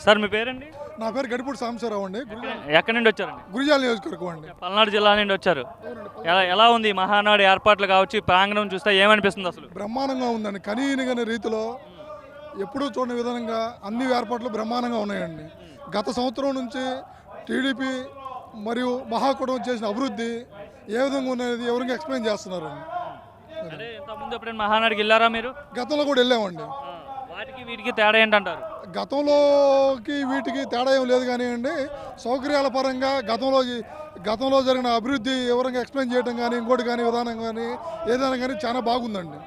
Sir మీ పేరండి? నా పేరు గడిపూడి సాంబశివరావు అండి. ఎక్కడి నుండి వచ్చారండి? గురిజాల నియోజకవర్గం అండి. పల్నాడు జిల్లా నుండి వచ్చారు. ఎలా ఉంది ఈ మహానాడు ఏర్పాట్లు కావచ్చు, ఈ ప్రాంగణం చూస్తే ఏమనిపిస్తుంది అసలు? బ్రహ్మాండంగా ఉందండి. కనీనిగని రీతిలో ఎప్పుడూ చూడని విధంగా అన్ని ఏర్పాట్లు బ్రహ్మాండంగా ఉన్నాయండి. గత సంవత్సరం నుంచి టీడీపీ మరియు మహాకూటమి చేసిన అభివృద్ధి ఏ విధంగా ఉన్నది ఎవరికి ఎక్స్ప్లెయిన్ చేస్తున్నారండి. అంటే ఇంతకుముందు ఎప్పుడైనా మహానాడుకి వెళ్ళారా మీరు? గతంలో కూడా వెళ్ళామండి. వాటికి వీటికి తేడా ఏంటంటారు? గతంలోకి వీటికి తేడా ఏం లేదు కానివ్వండి, సౌకర్యాల పరంగా గతంలో జరిగిన అభివృద్ధి వివరంగా ఎక్స్ప్లెయిన్ చేయడం కానీ ఇంకోటి కానీ విధానం కానీ ఏదైనా కానీ చాలా బాగుందండి.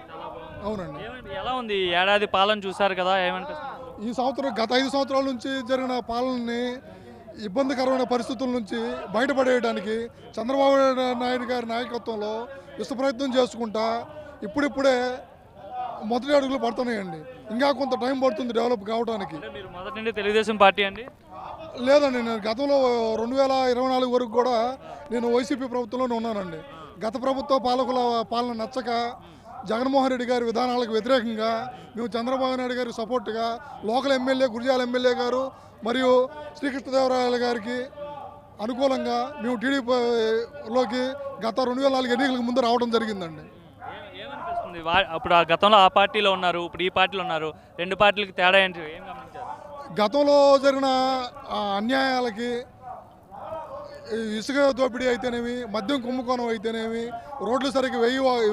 అవునండి. ఎలా ఉంది ఈ ఏడాది పాలన చూసారు కదా, ఏమనిపిస్తుంది? ఈ సంవత్సరం గత 5 సంవత్సరాల నుంచి జరిగిన పాలనని ఇబ్బందికరమైన పరిస్థితుల నుంచి బయటపడేయడానికి చంద్రబాబు నాయుడు గారి నాయకత్వంలో విశ్వ ప్రయత్నం చేసుకుంటా ఇప్పుడిప్పుడే మొదటి అడుగులు పడుతున్నాయండి. ఇంకా కొంత టైం పడుతుంది డెవలప్ కావడానికి. మీరు మొదటి నుండి తెలుగుదేశం పార్టీ అండి? లేదండి, నేను గతంలో 2024 వరకు కూడా నేను వైసీపీ ప్రభుత్వంలోనే ఉన్నానండి. గత ప్రభుత్వ పాలకుల పాలన నచ్చక జగన్మోహన్ రెడ్డి గారి విధానాలకు వ్యతిరేకంగా మేము చంద్రబాబు నాయుడు గారికి సపోర్ట్గా లోకల్ ఎమ్మెల్యే గురిజాల ఎమ్మెల్యే గారు మరియు శ్రీకృష్ణదేవరాయల గారికి అనుకూలంగా మేము టీడీపీలోకి గత 2004 ఎన్నికలకు ముందు రావడం జరిగిందండి. అప్పుడు ఆ గతంలో ఆ పార్టీలో ఉన్నారు, ఇప్పుడు ఈ పార్టీలో ఉన్నారు. రెండు పార్టీలకి తేడా ఏంటి, ఏం గమనించారు? గతంలో జరిగిన అన్యాయాలకి ఇసుక దోపిడీ అయితేనేమి, మద్యం కుంభకోణం అయితేనేమి, రోడ్లు సరిగ్గా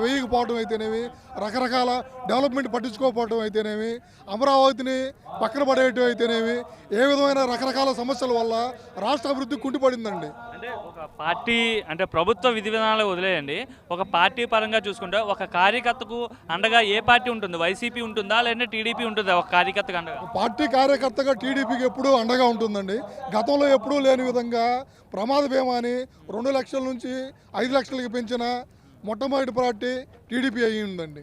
వేయకపోవడం అయితేనేమి, రకరకాల డెవలప్మెంట్ పట్టించుకోకపోవడం అయితేనేమి, అమరావతిని పక్కన పడేయటం అయితేనేమి, ఏ విధమైన రకరకాల సమస్యల వల్ల రాష్ట్ర అభివృద్ధి కుంటుపడిందండి. అంటే ఒక పార్టీ అంటే ప్రభుత్వ విధి విధానాలు వదిలేయండి, ఒక పార్టీ పరంగా చూసుకుంటే ఒక కార్యకర్తకు అండగా ఏ పార్టీ ఉంటుంది? వైసీపీ ఉంటుందా లేదంటే టీడీపీ ఉంటుందా ఒక కార్యకర్తకు అండగా? పార్టీ కార్యకర్తగా టీడీపీకి ఎప్పుడూ అండగా ఉంటుందండి. గతంలో ఎప్పుడూ లేని విధంగా ప్రమాద బీమాని 2 లక్షల నుంచి 5 లక్షలకి పెంచిన మొట్టమొదటి పార్టీ టీడీపీ అయ్యి ఉందండి.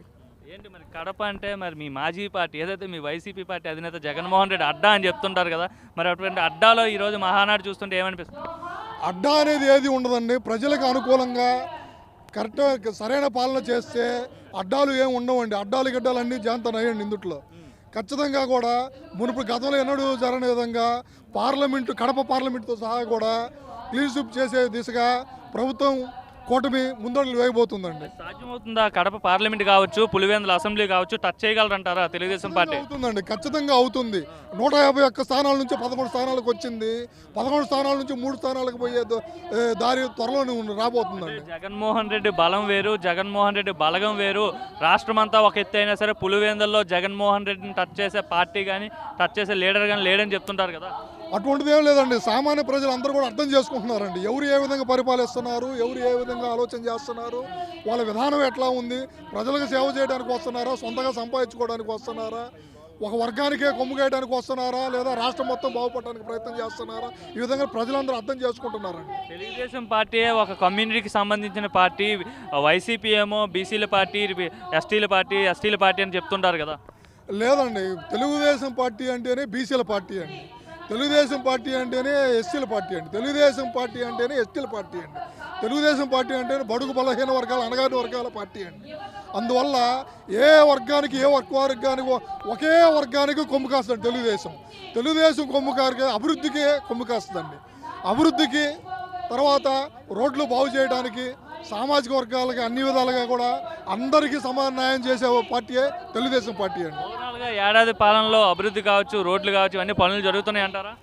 ఏంటి మరి కడప అంటే మరి మీ మాజీ పార్టీ ఏదైతే మీ వైసీపీ పార్టీ అధినేత జగన్మోహన్ రెడ్డి అడ్డా అని చెప్తుంటారు కదా, మరి అటువంటి అడ్డాలో ఈరోజు మహానాడు చూస్తుంటే ఏమనిపిస్తుంది? అడ్డా అనేది ఏది ఉండదండి. ప్రజలకు అనుకూలంగా కరెక్ట్ సరైన పాలన చేస్తే అడ్డాలు ఏమి ఉండవండి. అడ్డాలు గిడ్డాలు అన్నీ జాంతన అయ్యండి. ఇందుట్లో ఖచ్చితంగా కూడా మునుపు గతంలో ఎన్నడూ జరగని విధంగా కడప పార్లమెంటుతో సహా కూడా క్లీన్ స్వీప్ చేసే దిశగా ప్రభుత్వం కూటమి ముందడుగులు వేయబోతుందండి. సాధ్యమవుతుందా? కడప పార్లమెంట్ కావచ్చు, పులివెందుల అసెంబ్లీ కావచ్చు, టచ్ చేయగలరంటారా తెలుగుదేశం పార్టీ? అవుతుందండి, ఖచ్చితంగా అవుతుంది. 151 స్థానాల నుంచి 11 స్థానాలకు వచ్చింది. 11 స్థానాల నుంచి 3 స్థానాలకు పోయే దారి త్వరలోనే రాబోతుందండి. జగన్మోహన్ రెడ్డి బలం వేరు, జగన్మోహన్ రెడ్డి బలగం వేరు. రాష్ట్రం అంతా ఒక ఎత్తు అయినా సరే పులివెందుల్లో జగన్మోహన్ రెడ్డిని టచ్ చేసే పార్టీ కానీ టచ్ చేసే లీడర్ కానీ లేడని చెప్తుంటారు కదా. అటువంటిది ఏం లేదండి. సామాన్య ప్రజలు అందరూ కూడా అర్థం చేసుకుంటున్నారండి. ఎవరు ఏ విధంగా పరిపాలిస్తున్నారు, ఎవరు ఏ విధంగా ఆలోచన చేస్తున్నారు, వాళ్ళ విధానం ఎట్లా ఉంది, ప్రజలకు సేవ చేయడానికి వస్తున్నారా, సొంతగా సంపాదించుకోవడానికి వస్తున్నారా, ఒక వర్గానికే కొమ్ముగేయడానికి వస్తున్నారా, లేదా రాష్ట్రం మొత్తం బాగుపడడానికి ప్రయత్నం చేస్తున్నారా, ఈ విధంగా ప్రజలందరూ అర్థం చేసుకుంటున్నారండి. తెలుగుదేశం పార్టీ ఒక కమ్యూనిటీకి సంబంధించిన పార్టీ, వైసీపీ ఏమో బీసీల పార్టీ, ఎస్టీల పార్టీ అని చెప్తుంటారు కదా. లేదండి, తెలుగుదేశం పార్టీ అంటేనే బీసీల పార్టీ అండి. తెలుగుదేశం పార్టీ అంటేనే ఎస్సీల పార్టీ అండి. తెలుగుదేశం పార్టీ అంటేనే ఎస్టీల పార్టీ అండి. తెలుగుదేశం పార్టీ అంటేనే బడుగు బలహీన వర్గాల అణగారిన వర్గాల పార్టీ అండి. అందువల్ల ఏ వర్గానికి ఒకే వర్గానికి కొమ్ము కాస్తుంది తెలుగుదేశం కొమ్ము కారికి అభివృద్ధికి కొమ్ము కాస్తుందండి. అభివృద్ధికి తర్వాత రోడ్లు బాగు చేయడానికి, సామాజిక వర్గాలకి అన్ని విధాలుగా కూడా అందరికీ సమాన న్యాయం చేసే పార్టీయే తెలుగుదేశం పార్టీ అండి. ఏడాది పాలనలో అభివృద్ధి కావచ్చు, రోడ్లు కావచ్చు, అన్ని పనులు జరుగుతున్నాయి అంటారా?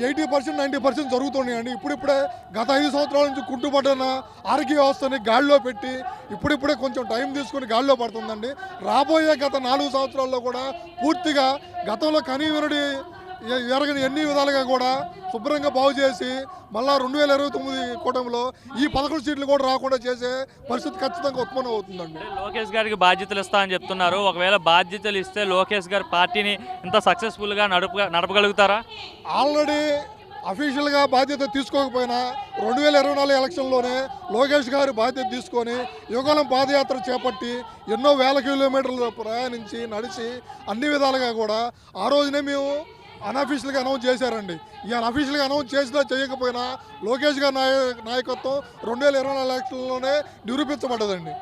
80% 90% జరుగుతున్నాయండి. ఇప్పుడిప్పుడే గత 5 సంవత్సరాల నుంచి కుంటుపడిన ఆరోగ్య వ్యవస్థని గాడిలో పెట్టి ఇప్పుడిప్పుడే కొంచెం టైం తీసుకుని గాడిలో పడుతుందండి. రాబోయే గత 4 సంవత్సరాల్లో కూడా పూర్తిగా గతంలో కనీవినడి ఎరగని ఎన్ని విధాలుగా కూడా శుభ్రంగా బాగు చేసి మళ్ళా 2029 కూటమిలో ఈ 11 సీట్లు కూడా రాకుండా చేసే పరిస్థితి ఖచ్చితంగా ఉత్పన్నం అవుతుందండి. లోకేష్ గారికి బాధ్యతలు ఇస్తా అని చెప్తున్నారు. ఒకవేళ బాధ్యతలు ఇస్తే లోకేష్ గారి పార్టీని ఇంత సక్సెస్ఫుల్గా నడపగలుగుతారా? ఆల్రెడీ అఫీషియల్గా బాధ్యత తీసుకోకపోయినా 2024 ఎలక్షన్లోనే లోకేష్ గారి బాధ్యత తీసుకొని యుగలం పాదయాత్ర చేపట్టి ఎన్నో వేల కిలోమీటర్లు ప్రయాణించి నడిచి అన్ని విధాలుగా కూడా ఆ రోజునే మేము అన్అఫీషియల్గా అనౌన్స్ చేశారండి. ఈ అన్అఫీషియల్గా అనౌన్స్ చేసినా చేయకపోయినా లోకేష్ గారి నాయకత్వం 2024 ఎలక్షన్లోనే నిరూపించబడ్డదండి.